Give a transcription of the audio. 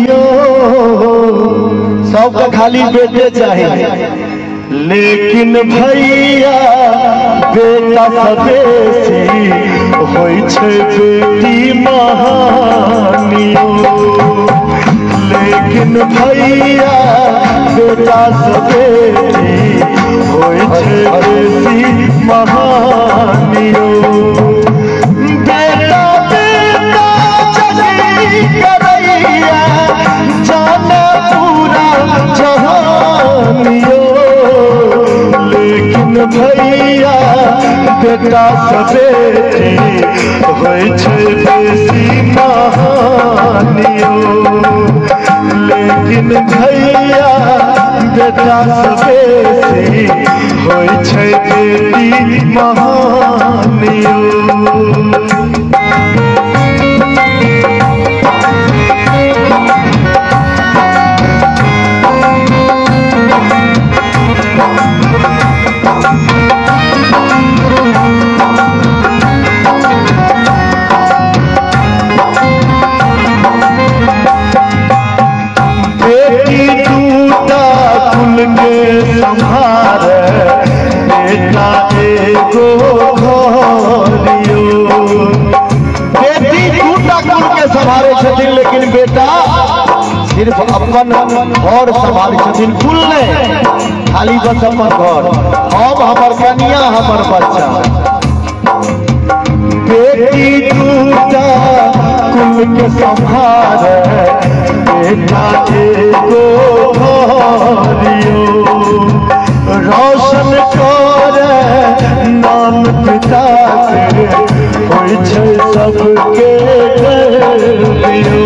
महानियो सबका खाली बेटे चाहे, लेकिन भैया बेटा सदेशी होई छे बेटी महानियो। लेकिन भैया बेटा सदेशी होई छे बेटी महानियो। बेटा बेटा चली करैया जाना पूरा जहानियो। लेकिन भैया बेटा सवेरे होई छे बेसी महानियो। लेकिन भैया बेटा सवेरे होई छे बेटी महानियो। संभारे बेटा एगो घरियो। बेटी दूटा कुल के संभारे छथिन, लेकिन बेटा सिर्फ अपन घर संभारे छथिन, कुल नहीं, खाली बस अपन घर, हम हमर कन्या हमर बच्चा। बेटी दूटा कुल के संभारे बेटा एगो घरियो। रोशन करे नाम पिता के होई छे सबके घरियो।